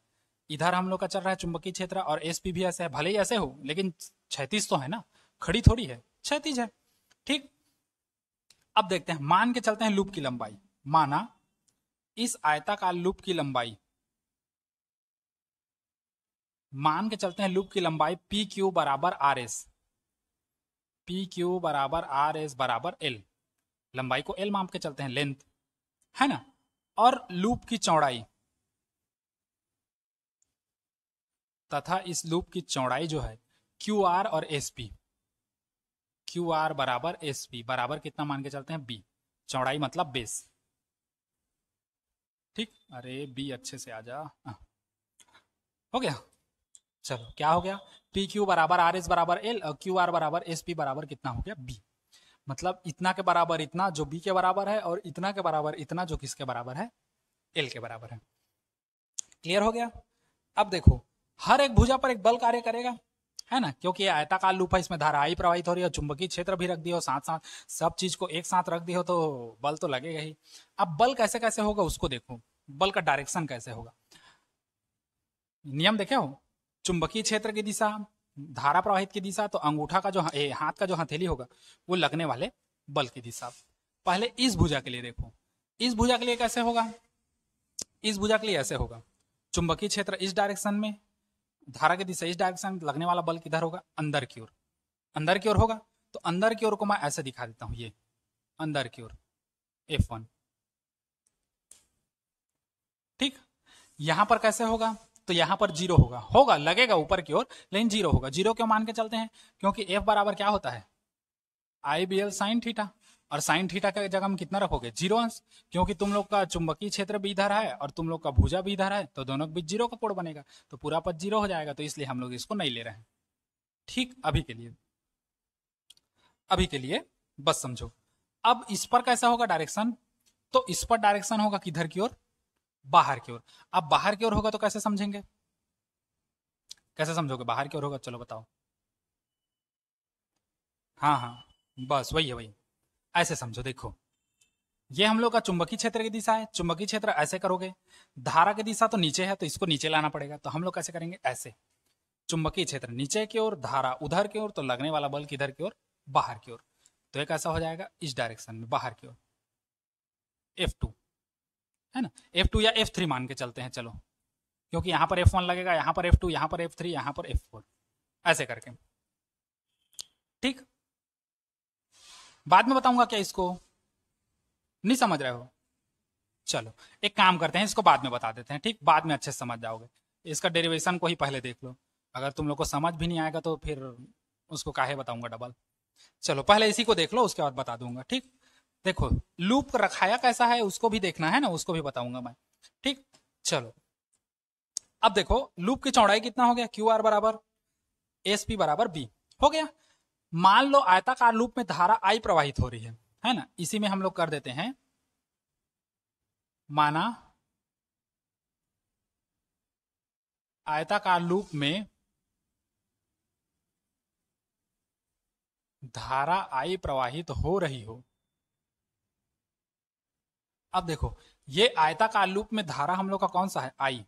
इधर हम लोग का चल रहा है चुंबकीय क्षेत्र और एस पी भी ऐसे है, भले ही ऐसे हो लेकिन क्षैतिज तो है ना, खड़ी थोड़ी है, क्षैतिज है। ठीक, अब देखते हैं, मान के चलते हैं लूप की लंबाई, माना इस आयताकार लूप की लंबाई, मान के चलते हैं लूप की लंबाई पी क्यू बराबर आर एस, पी क्यू बराबर आर एस बराबर एल, लंबाई को एल मान के चलते हैं, लेंथ, है ना। और लूप की चौड़ाई, तथा इस लूप की चौड़ाई जो है क्यू आर और एस पी, क्यू आर बराबर एस पी बराबर कितना मान के चलते हैं, बी, चौड़ाई मतलब बेस। ठीक, अरे बी अच्छे से आ जा, हो गया। चलो क्या हो गया, पी क्यू बराबर आर एस बराबर एल और क्यू आर बराबर एस पी बराबर कितना हो गया, बी, मतलब इतना के बराबर इतना जो बी के बराबर है और इतना के बराबर इतना जो किसके बराबर है, एल के बराबर है। क्लियर हो गया? अब देखो हर एक भुजा पर एक बल कार्य करेगा, है ना, क्योंकि ये आयताकार लूप है, इसमें धारा ही प्रवाहित हो रही है, चुंबकीय क्षेत्र भी रख दिया हो, साथ साथ सब चीज को एक साथ रख दिया हो तो बल तो लगेगा ही। अब बल कैसे कैसे होगा उसको देखो, बल का डायरेक्शन कैसे होगा। नियम देखे हो, चुंबकीय क्षेत्र की दिशा, धारा प्रवाहित की दिशा, तो अंगूठा का जो हाथ का जो हथेली होगा वो लगने वाले बल की दिशा। पहले इस भुजा के लिए देखो, इस भुजा के लिए कैसे होगा, इस भुजा के लिए ऐसे होगा, चुंबकीय क्षेत्र इस डायरेक्शन में, धारा की दिशा इस डायरेक्शन में, लगने वाला बल किधर होगा, अंदर की ओर, अंदर की ओर होगा। तो अंदर की ओर को मैं ऐसे दिखा देता हूं, ये अंदर की ओर F1। ठीक, यहां पर कैसे होगा, तो यहां पर जीरो होगा, होगा लगेगा ऊपर की ओर लेकिन जीरो होगा। जीरो क्यों मान के चलते हैं, क्योंकि F बराबर क्या होता है, IBL साइन थीटा, और साइन थीटा का जगह हम कितना रखोगे, जीरो अंश, क्योंकि तुम लोग का चुंबकीय क्षेत्र भी इधर है और तुम लोग का भुजा भी इधर है, तो दोनों के बीच जीरो का कोण बनेगा, तो पूरा पद जीरो हो जाएगा, तो इसलिए हम लोग इसको नहीं ले रहे हैं। ठीक, अभी के लिए, अभी के लिए बस समझो। अब इस पर कैसा होगा डायरेक्शन, तो इस पर डायरेक्शन होगा किधर की ओर, बाहर की ओर। अब बाहर की ओर होगा तो कैसे समझेंगे, कैसे समझोगे बाहर की ओर होगा, चलो बताओ। हाँ हाँ, बस वही है, वही ऐसे समझो। देखो, ये हम लोग का चुंबकीय क्षेत्र की दिशा है, चुंबकीय क्षेत्र ऐसे करोगे, धारा की दिशा तो नीचे है तो इसको नीचे लाना पड़ेगा, तो हम लोग कैसे करेंगे, ऐसे, चुंबकीय क्षेत्र नीचे की ओर, धारा उधर की ओर, तो लगने वाला बल किधर की ओर, बाहर की ओर, तो एक ऐसा हो जाएगा इस डायरेक्शन में, बाहर की ओर, F2 है ना, F2 या F3 मान के चलते हैं चलो, क्योंकि यहां पर F1 लगेगा, यहां पर F2, यहां पर F3, यहां पर F4, ऐसे करके। ठीक, बाद में बताऊंगा क्या इसको, नहीं समझ रहे हो, चलो एक काम करते हैं, इसको बाद में बता देते हैं, ठीक, बाद में अच्छे से समझ जाओगे। इसका डेरिवेशन को ही पहले देख लो, अगर तुम लोग को समझ भी नहीं आएगा तो फिर उसको काहे बताऊंगा डबल। चलो पहले इसी को देख लो, उसके बाद बता दूंगा। ठीक, देखो लूप रखाया कैसा है उसको भी देखना है ना, उसको भी बताऊंगा मैं। ठीक, चलो अब देखो लूप की चौड़ाई कितना हो गया, क्यू आर बराबर एस पी बराबर बी हो गया। मान लो आयताकार लूप में धारा आई प्रवाहित हो रही है ना, इसी में हम लोग कर देते हैं, माना आयताकार लूप में धारा आई प्रवाहित हो रही हो। अब देखो ये आयताकार लूप में धारा हम लोग का कौन सा है, आई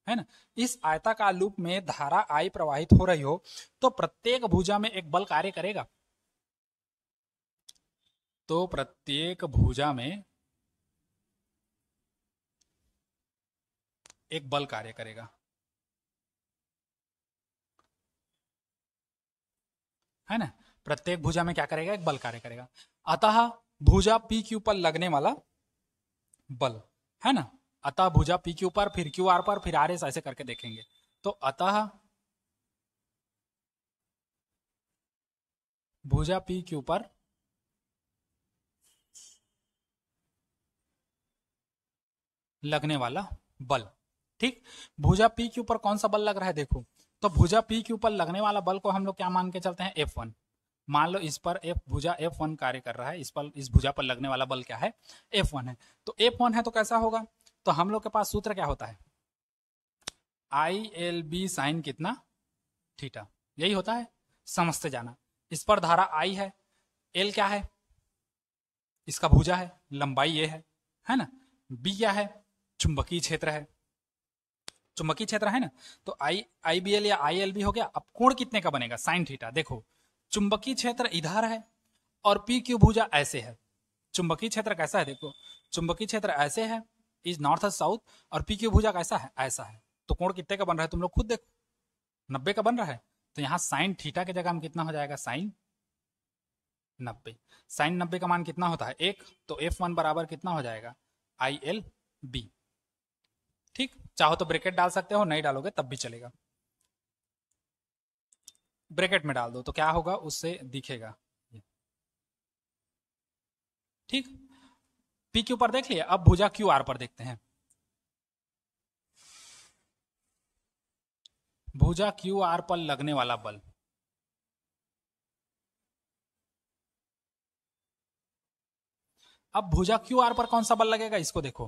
है ना, इस आयताकार लूप में धारा आई प्रवाहित हो रही हो तो प्रत्येक भुजा में एक बल कार्य करेगा, तो प्रत्येक भुजा में एक बल कार्य करेगा, है ना, प्रत्येक भुजा में क्या करेगा, एक बल कार्य करेगा। अतः भुजा पी क्यू पर लगने वाला बल, है ना, अतः भुजा पी क्यू पर, फिर क्यू आर पर, फिर आर एस, ऐसे करके देखेंगे। तो अतः भुजा पी क्यू पर लगने वाला बल। ठीक, भुजा पी क्यू पर कौन सा बल लग रहा है देखो, तो भुजा पी क्यू पर लगने वाला बल को हम लोग क्या मान के चलते हैं, F1। मान लो इस पर भुजा F1 कार्य कर रहा है, इस पर, इस भुजा पर लगने वाला बल क्या है, F1 है। तो F1 है तो कैसा होगा, तो हम लोग के पास सूत्र क्या होता है, ILB साइन कितना थीटा, यही होता है, समझते जाना। इस पर धारा I है, L क्या है, इसका भुजा है, लंबाई ये है ना, B क्या है, चुंबकीय क्षेत्र है, चुंबकीय क्षेत्र है ना, तो IBL या ILB हो गया। अब कोण कितने का बनेगा, साइन थीटा। देखो चुंबकीय क्षेत्र इधर है और पी क्यू भुजा ऐसे है, चुंबकीय क्षेत्र कैसा है देखो, चुंबकीय क्षेत्र ऐसे है, इज नॉर्थ साउथ, और पी क्यू भुजा कैसा है, ऐसा है, तो कोण कितने का बन रहा है तुम लोग खुद देखो, 90 का बन रहा है। तो यहाँ साइन थीटा की जगह हम कितना हो जाएगा, साइन 90। साइन 90 का मान कितना होता है, 1, तो F1 बराबर कितना हो जाएगा, ILB। ठीक, चाहो तो ब्रैकेट डाल सकते हो, नहीं डालोगे तब भी चलेगा, ब्रैकेट में डाल दो तो क्या होगा, उससे दिखेगा। ठीक, पी क्यू पर देख लिया, अब भुजा क्यू आर पर देखते हैं। भुजा क्यू आर पर लगने वाला बल, अब भुजा क्यू आर पर कौन सा बल लगेगा, इसको देखो,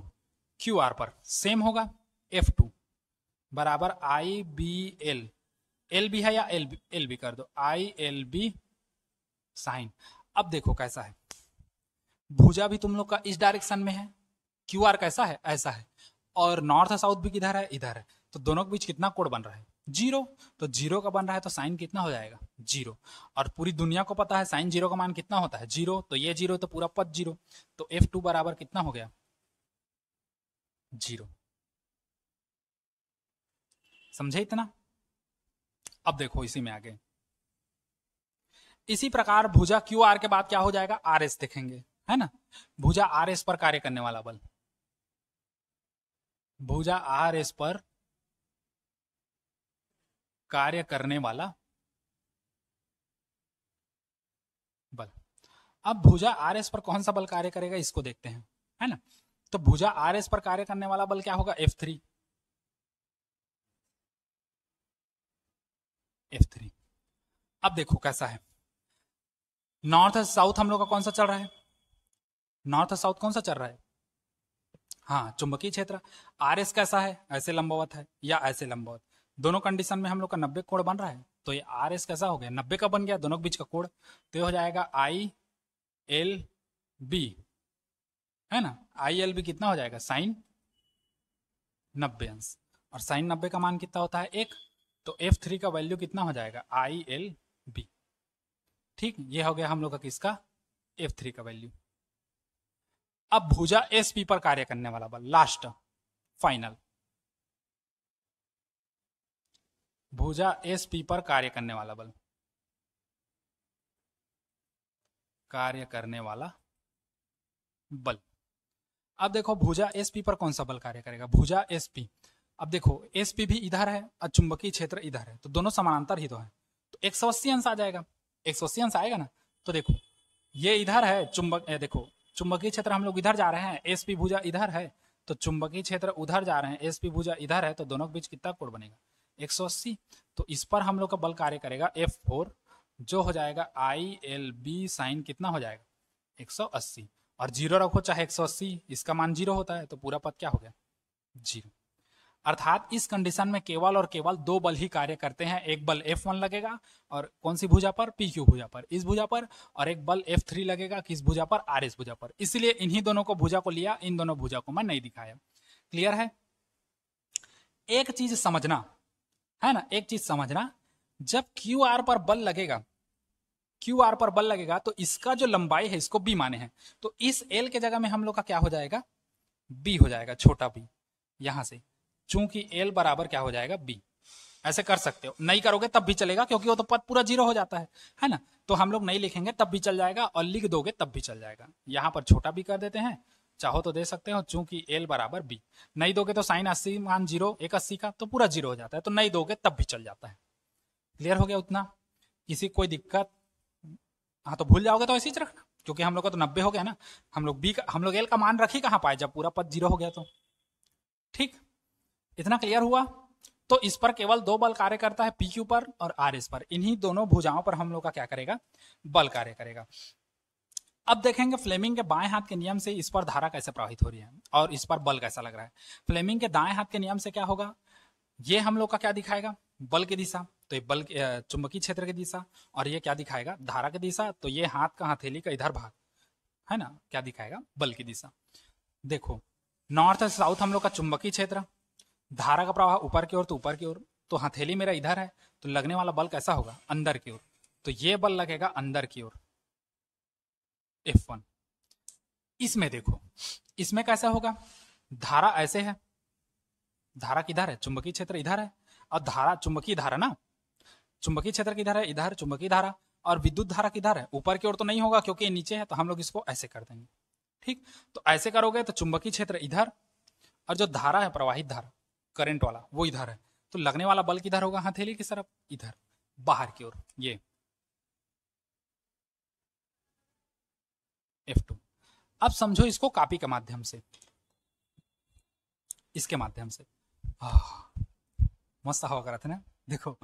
क्यू आर पर सेम होगा, F2 बराबर IBL, एल बी है या एल बी कर दो, ILB साइन। अब देखो कैसा है, भुजा भी तुम लोग का इस डायरेक्शन में है, क्यू आर कैसा है, ऐसा है, और नॉर्थ साउथ भी किधर है, इधर है, तो दोनों के बीच कितना कोण बन रहा है? 0। तो 0 का बन रहा है तो साइन कितना हो जाएगा? 0। और पूरी दुनिया को पता है साइन 0 का मान कितना होता है? 0। तो ये 0 तो पूरा पद 0। तो F2 बराबर कितना हो गया? 0। समझे इतना? अब देखो इसी में आगे, इसी प्रकार भुजा क्यू आर के बाद क्या हो जाएगा? आर एस देखेंगे, है ना। भुजा आर एस पर कार्य करने वाला बल, भुजा आर एस पर कार्य करने वाला बल। अब भुजा आर एस पर कौन सा बल कार्य करेगा इसको देखते हैं, है ना। तो भुजा आर एस पर कार्य करने वाला बल क्या होगा? F3। F3। अब देखो कैसा है, नॉर्थ साउथ हम लोग का कौन सा चल रहा है? नॉर्थ साउथ कौन सा चल रहा है? हाँ, चुंबकीय क्षेत्र। आर एस कैसा है? ऐसे लंबवत है या ऐसे लंबवत? दोनों कंडीशन में हम लोग का 90 कोण बन रहा है, तो ये आर एस कैसा हो गया? 90 का बन गया, दोनों के बीच का कोण। तो ये हो जाएगा ILB, है ना। ILB कितना हो जाएगा? साइन 90 अंश। और साइन 90 का मान कितना होता है? 1। तो F3 का वैल्यू कितना हो जाएगा? ILB। ठीक, ये हो गया हम लोग का किसका? F3 का वैल्यू। अब भुजा SP पर कार्य करने वाला बल, लास्ट फाइनल, भुजा SP पर कार्य करने वाला बल, कार्य करने वाला बल। अब देखो भुजा SP पर कौन सा बल कार्य करेगा? भुजा SP, अब देखो SP भी इधर है और चुंबकीय क्षेत्र इधर है, तो दोनों समानांतर ही तो है, तो 180 अंश आ जाएगा। 180 अंश आएगा ना। तो देखो ये इधर है चुंबक, देखो चुंबकीय क्षेत्र हम लोग इधर जा रहे हैं, SP भुजा इधर है, तो चुंबकीय क्षेत्र उधर जा रहे हैं, SP भुजा इधर है, तो दोनों के बीच कितना कोण बनेगा? 180। तो इस पर हम लोग का बल कार्य करेगा F4, जो हो जाएगा ILB साइन कितना हो जाएगा? 180। और 0 रखो चाहे 180, इसका मान 0 होता है, तो पूरा पद क्या हो गया? 0। अर्थात इस कंडीशन में केवल और केवल दो बल ही कार्य करते हैं। एक बल F1 लगेगा और कौन सी भुजा पर? PQ भुजा पर, इस भुजा पर। और एक बल F3 लगेगा किस भुजा पर? RS भुजा पर। इसलिए इन्हीं दोनों को भुजा को लिया, इन दोनों भुजा को मैं नहीं दिखाया। क्लियर है? एक चीज समझना, है ना, एक चीज समझना, जब QR पर बल लगेगा, QR पर बल लगेगा तो इसका जो लंबाई है इसको B माने हैं, तो इस L के जगह में हम लोग का क्या हो जाएगा? B हो जाएगा, छोटा b। यहां से चूंकि L बराबर क्या हो जाएगा? B। ऐसे कर सकते हो, नहीं करोगे तब भी चलेगा क्योंकि वो तो पद पूरा 0 हो जाता है ना। तो हम लोग नहीं लिखेंगे तब भी चल जाएगा, और लिख दोगे तब भी चल जाएगा। यहां पर छोटा b कर देते हैं, चाहो तो दे सकते हो, चूंकि L बराबर B। नहीं दोगे तो साइन 80 मान 0, 180 का, तो पूरा 0 हो जाता है, तो नहीं दोगे तब भी चल जाता है। क्लियर हो गया उतना? किसी कोई दिक्कत? हाँ, तो भूल जाओगे तो ऐसे ही रखना, क्योंकि हम लोग का तो 90 हो गया ना। हम लोग L का मान रख ही कहां पाए जब पूरा पद 0 हो गया तो। ठीक, इतना क्लियर हुआ? तो इस पर केवल दो बल कार्य करता है, PQ पर और RS पर। इन्हीं दोनों भुजाओं पर हम लोग का क्या करेगा? बल कार्य करेगा। अब देखेंगे फ्लेमिंग के बाएं हाथ के नियम से इस पर धारा कैसे प्रवाहित हो रही है और इस पर बल कैसा लग रहा है। फ्लेमिंग के दाएं हाथ के नियम से क्या होगा? ये हम लोग का क्या दिखाएगा? बल की दिशा। तो ये बल चुंबकीय क्षेत्र की दिशा, और ये क्या दिखाएगा? धारा की दिशा। तो ये हाथ का हथेली का इधर भाग, है ना, क्या दिखाएगा? बल की दिशा। देखो नॉर्थ और साउथ हम लोग का चुंबकीय क्षेत्र, धारा का प्रवाह ऊपर की ओर तो ऊपर की ओर, तो हथेली मेरा इधर है, तो लगने वाला बल कैसा होगा? अंदर की ओर। तो ये बल लगेगा अंदर की ओर, F1। इसमें देखो, इसमें कैसा होगा? धारा ऐसे है, धारा किधर है? चुंबकीय क्षेत्र इधर है, और धारा चुंबकीय धारा ना, चुंबकीय क्षेत्र किधर है? इधर चुंबकीय धारा। और विद्युत धारा किधर है? ऊपर की ओर तो नहीं होगा क्योंकि नीचे है, तो हम लोग इसको ऐसे कर देंगे। ठीक, तो ऐसे करोगे तो चुंबकीय क्षेत्र इधर, और जो धारा है प्रवाहित धारा करंट वाला वो इधर है, तो लगने वाला बल किधर होगा? हथेली की तरफ, इधर बाहर की ओर, ये F2। अब समझो इसको कॉपी के माध्यम से, इसके माध्यम से मस्त हवा कर रहा था ना, देखो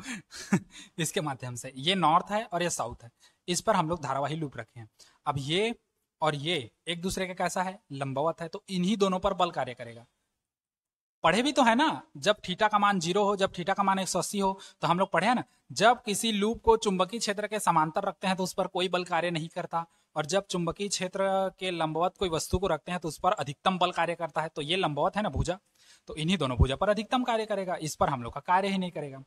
इसके माध्यम से, ये नॉर्थ है और ये साउथ है, इस पर हम लोग धारावाही लूप रखे हैं। अब ये और ये एक दूसरे का कैसा है? लंबवत है, तो इन्हीं दोनों पर बल कार्य करेगा। पढ़े भी तो है ना, जब थीटा का मान 0 हो, जब थीटा का मान 180 हो, तो हम लोग पढ़े हैं ना, जब किसी लूप को चुंबकीय क्षेत्र के समांतर रखते हैं तो उस पर कोई बल कार्य नहीं करता, और जब चुंबकीय क्षेत्र के लंबवत कोई वस्तु को रखते हैं तो उस पर अधिकतम बल कार्य करता है। तो ये लंबवत है ना भुजा, तो इन्हीं दोनों भुजा पर अधिकतम कार्य करेगा, इस पर हम लोग का कार्य ही नहीं करेगा।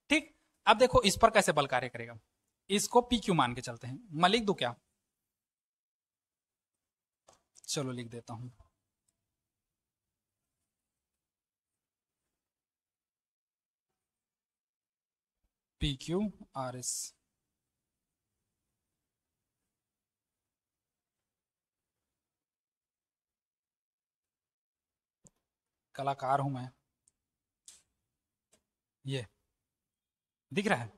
ठीक, अब देखो इस पर कैसे बल कार्य करेगा, इसको पी क्यू मान के चलते हैं। मैं लिख दूं क्या? चलो लिख देता हूं। P Q R S. कलाकार हूं मैं, ये दिख रहा है?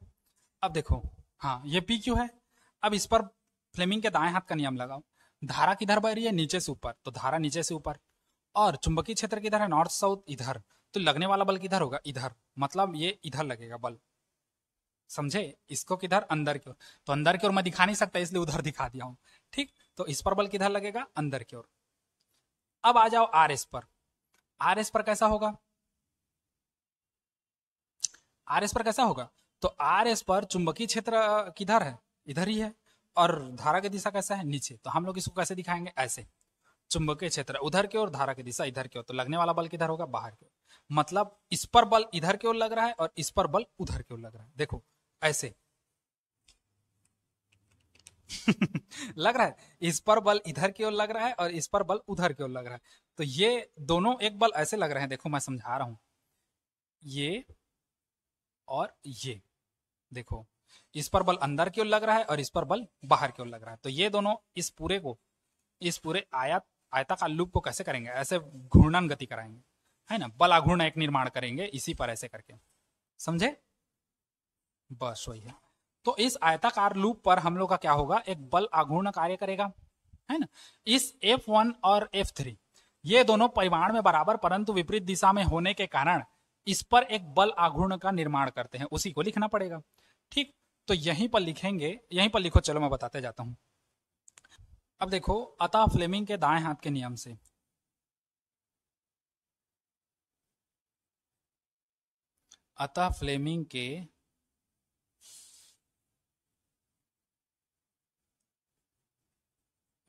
अब देखो, हाँ ये पी क्यू है। अब इस पर फ्लेमिंग के दाएं हाथ का नियम लगाओ। धारा किधर बह रही है? नीचे से ऊपर, तो धारा नीचे से ऊपर। और चुंबकीय क्षेत्र किधर है? नॉर्थ साउथ, इधर। तो लगने वाला बल किधर होगा? इधर, मतलब ये इधर लगेगा बल। समझे? इसको किधर? अंदर की ओर। तो अंदर की ओर मैं दिखा नहीं सकता, इसलिए उधर दिखा दिया हूं। ठीक, तो इस पर बल किधर लगेगा? अंदर की ओर। अब आ जाओ आर एस पर। आर एस पर कैसा होगा? आर एस पर कैसा होगा? तो आर एस पर चुंबकीय क्षेत्र किधर है? इधर ही है। और धारा की दिशा कैसा है? नीचे। तो हम लोग इसको कैसे दिखाएंगे? ऐसे, चुंबकीय क्षेत्र उधर की ओर, धारा की दिशा इधर की ओर। तो लगने वाला बल किधर होगा? बाहर की ओर। मतलब इस पर बल इधर की ओर लग रहा है और इस पर बल उधर की ओर लग रहा है। देखो ऐसे लग रहा है, इस पर बल इधर की ओर लग रहा है और इस पर बल उधर की ओर लग रहा है। तो ये दोनों एक बल ऐसे लग रहे हैं। देखो मैं समझा रहा हूं, ये और ये। देखो, इस पर बल अंदर की ओर लग रहा है और इस पर बल बाहर की ओर लग रहा है। तो ये दोनों इस पूरे को, इस पूरे आयताकार लूप को कैसे करेंगे? ऐसे घूर्णन गति कराएंगे, है ना? बल आघूर्ण एक निर्माण करेंगे इसी पर ऐसे करके। समझे? बस वही है। तो इस आयताकार लूप पर हम लोग का क्या होगा? एक बल आघूर्ण कार्य करेगा, है ना? इस F1 और F3 ये दोनों परिमाण में बराबर परंतु विपरीत दिशा में होने के कारण इस पर एक बल आघूर्ण का निर्माण करते हैं, उसी को लिखना पड़ेगा। ठीक, तो यहीं पर लिखेंगे, यहीं पर लिखो। चलो मैं बताते जाता हूं। अब देखो, अतः फ्लेमिंग के दाएं हाथ के नियम से, अतः फ्लेमिंग के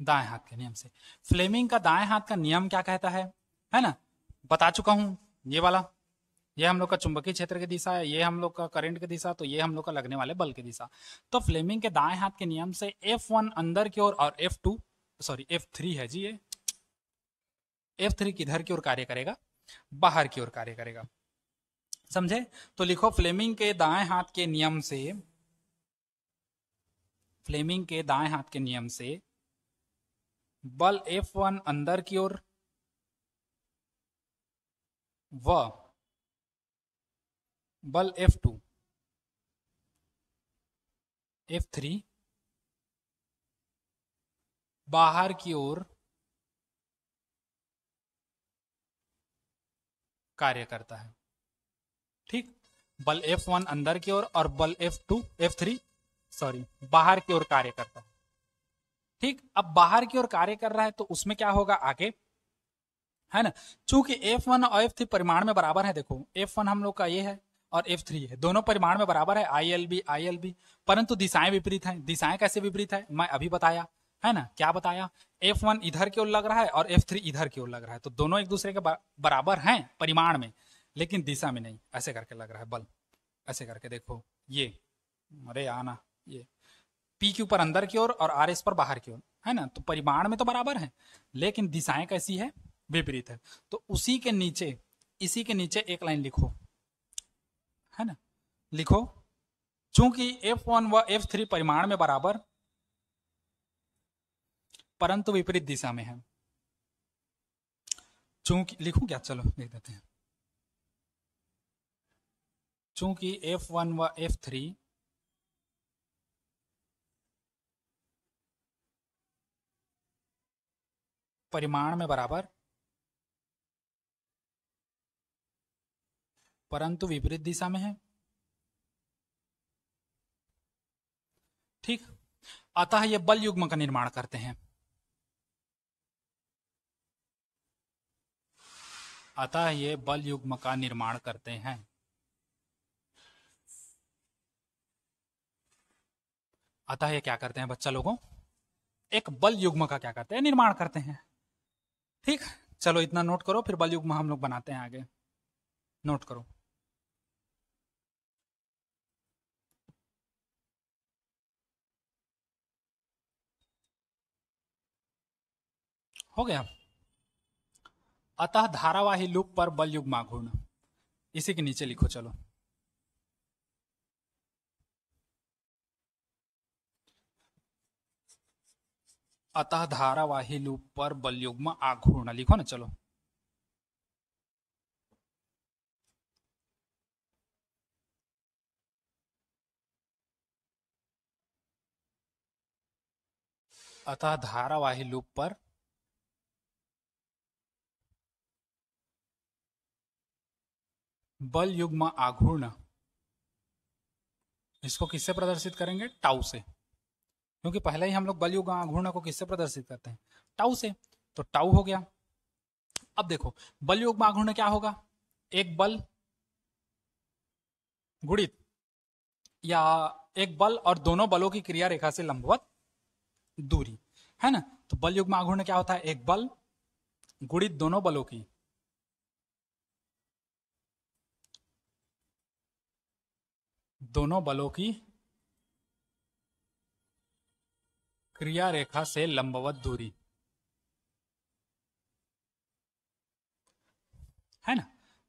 दाएं हाथ के नियम से, फ्लेमिंग का दाएं हाथ का नियम क्या कहता है ना? बता चुका हूं, ये वाला। ये हम लोग का चुंबकीय क्षेत्र की दिशा है, ये हम लोग का करंट की दिशा, तो ये हम लोग का लगने वाले बल की दिशा। तो फ्लेमिंग के दाएं हाथ के नियम से F1 अंदर की ओर और F2, सॉरी F3 है जी, ये F3 किधर की ओर कार्य करेगा? बाहर की ओर कार्य करेगा। समझे? तो लिखो, फ्लेमिंग के दाएं हाथ के नियम से, फ्लेमिंग के दाएं हाथ के नियम से बल F1 अंदर की ओर व बल F2 F3 बाहर की ओर कार्य करता है। ठीक, बल F1 अंदर की ओर और बल F2 F3 सॉरी बाहर की ओर कार्य करता है। ठीक, अब बाहर की ओर कार्य कर रहा है तो उसमें क्या होगा आगे, है ना? चूंकि F1 और F3 परिमाण में बराबर है। देखो F1 हम लोग का ये है और F3 है, दोनों परिमाण में बराबर है, ILB, परंतु दिशाएं विपरीत हैं। दिशाएं कैसे विपरीत है? मैं अभी बताया, है ना? क्या बताया? F1 इधर की ओर लग रहा है और F3 इधर की ओर लग रहा है। तो दोनों एक दूसरे के बराबर हैं परिमाण में, लेकिन दिशा में नहीं। ऐसे करके लग रहा है बल, ऐसे करके देखो ये, अरे आना, ये पी क्यू पर अंदर की ओर और आर एस पर बाहर की ओर, है ना? तो परिमाण में तो बराबर है, लेकिन दिशाएं कैसी है? विपरीत है। तो उसी के नीचे, इसी के नीचे एक लाइन लिखो, है ना? लिखो, चूंकि F1 व F3 परिमाण में बराबर परंतु विपरीत दिशा में है। चूंकि, लिखूं क्या? चलो लिख देते हैं। चूंकि F1 व F3 परिमाण में बराबर परंतु विपरीत दिशा में है। ठीक, अतः ये बल युग्म का निर्माण करते हैं। अतः ये बल युग्म का निर्माण करते हैं। अतः ये क्या करते हैं बच्चा लोगों? एक बल युग्म का क्या करते हैं, निर्माण करते हैं। ठीक, चलो इतना नोट करो, फिर बल युग्म हम लोग बनाते हैं आगे। नोट करो। हो गया। अतः धारावाही लूप पर बल युग्म आघूर्ण, इसी के नीचे लिखो चलो। अतः धारावाही लूप पर बल युग्म आघूर्ण लिखो ना चलो। अतः धारावाही लूप पर बल युग्म आघूर्ण, इसको किससे प्रदर्शित करेंगे, टाउ से, क्योंकि पहले ही हम लोग बल युग्म आघूर्ण को किससे प्रदर्शित करते हैं, टाउ से। तो टाउ हो गया। अब देखो बल युग्म आघूर्ण क्या होगा, एक बल गुणित या एक बल और दोनों बलों की क्रिया रेखा से लंबवत दूरी, है ना। तो बल युग्म आघूर्ण क्या होता है, एक बल गुणित दोनों बलों की क्रिया रेखा से लंबवत दूरी, है ना।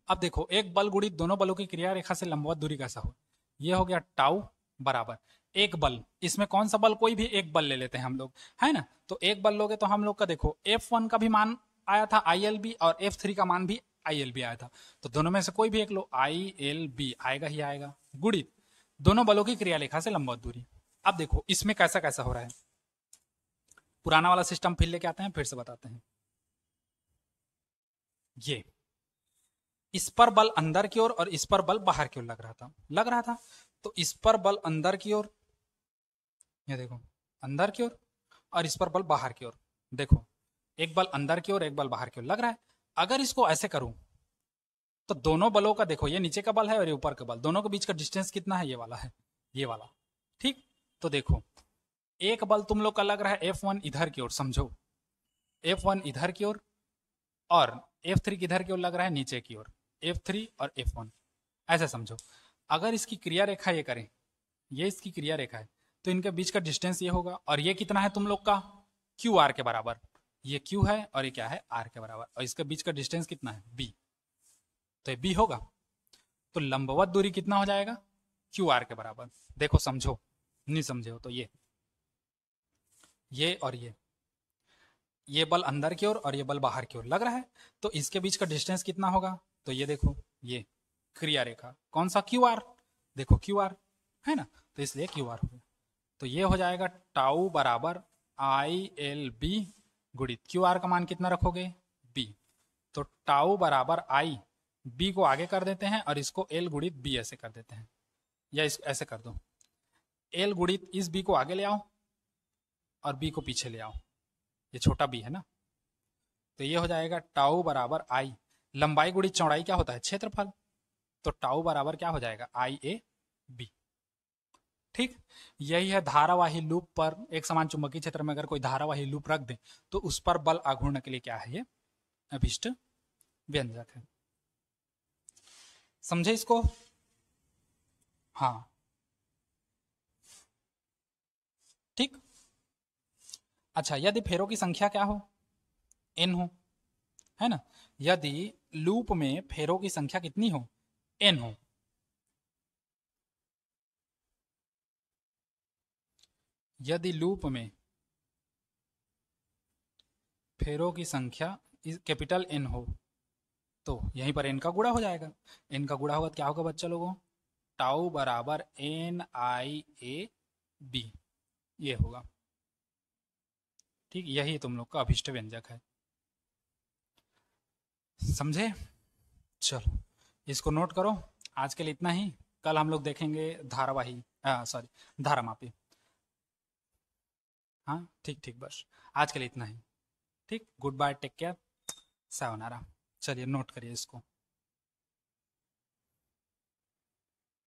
अब देखो एक बल गुणित दोनों बलों की क्रिया रेखा से लंबवत दूरी कैसा हो, ये हो गया टाउ बराबर एक बल, इसमें कौन सा बल, कोई भी एक बल ले लेते हैं हम लोग, है ना। तो एक बल लोगे तो हम लोग का देखो F1 का भी मान आया था ILB और F3 का मान भी ILB आया था, तो दोनों में से कोई भी एक लो, ILB आएगा ही आएगा, गुणित दोनों बलों की क्रिया रेखा से लंबवत दूरी। अब देखो इसमें कैसा कैसा हो रहा है, पुराना वाला सिस्टम फिर लेके आते हैं, फिर से बताते हैं। ये इस पर बल अंदर की ओर और इस पर बल बाहर की ओर लग रहा था। तो इस पर बल अंदर की ओर, ये देखो अंदर की ओर, और इस पर बल बाहर की ओर, देखो एक बल अंदर की ओर एक बल बाहर की ओर लग रहा है। अगर इसको ऐसे करूं तो दोनों बलों का देखो, ये नीचे का बल है और ये ऊपर का बल, दोनों के बीच का डिस्टेंस कितना है, ये वाला है, ये वाला। ठीक, तो देखो एक बल तुम लोग का लग रहा है F1 इधर की ओर, समझो F1 इधर की ओर, और F3 किधर की ओर लग रहा है, नीचे की ओर, F3 और F1, ऐसे समझो। अगर इसकी क्रिया रेखा ये करें, ये इसकी क्रिया रेखा है, तो इनके बीच का डिस्टेंस ये होगा, और ये कितना है तुम लोग का, क्यू आर के बराबर, ये क्यू है और ये क्या है, आर के बराबर, और इसके बीच का डिस्टेंस कितना है, बी, तो ये बी होगा। तो लंबवत दूरी कितना हो जाएगा, क्यू आर के बराबर। देखो समझो, नहीं समझे हो तो ये और ये बल अंदर की ओर और ये बल बाहर की ओर लग रहा है, तो इसके बीच का डिस्टेंस कितना होगा, तो ये देखो ये क्रिया रेखा कौन सा, क्यू आर, देखो क्यू आर है ना, तो इसलिए क्यू आर हो गया। तो ये हो जाएगा टाउ बराबर ILB गुणित क्यू आर का मान कितना रखोगे, बी, तो टाउ बराबर आई, बी को आगे कर देते हैं और इसको एल गुणित बी ऐसे कर देते हैं, या इस ऐसे कर दो, एल गुणित इस बी को आगे ले आओ और बी को पीछे ले आओ, ये छोटा बी है ना। तो ये हो जाएगा टाउ बराबर आई, लंबाई गुणित चौड़ाई क्या होता है, क्षेत्रफल, तो टाउ बराबर क्या हो जाएगा, IAB। ठीक, यही है धारावाही लूप पर एक समान चुंबकीय क्षेत्र में अगर कोई धारावाही लूप रख दे तो उस पर बल आघूर्ण के लिए क्या है, ये अभिष्ट व्यंजक है। समझे इसको, हाँ ठीक। अच्छा, यदि फेरों की संख्या क्या हो, n हो, है ना, यदि लूप में फेरों की संख्या कितनी हो, n हो, यदि लूप में फेरों की संख्या कैपिटल N हो, तो यहीं पर n का गुणा हो जाएगा, n का गुणा होगा तो क्या होगा बच्चा लोगों, टाउ बराबर NIAB, ये होगा। ठीक, यही तुम लोग का अभिष्ट व्यंजक है, समझे। चलो इसको नोट करो, आज के लिए इतना ही, कल हम लोग देखेंगे धारावाही, सॉरी धारामापी। हाँ ठीक ठीक, बस आज के लिए इतना ही। ठीक, गुड बाय, टेक केयर, सायोनारा। चलिए नोट करिए इसको।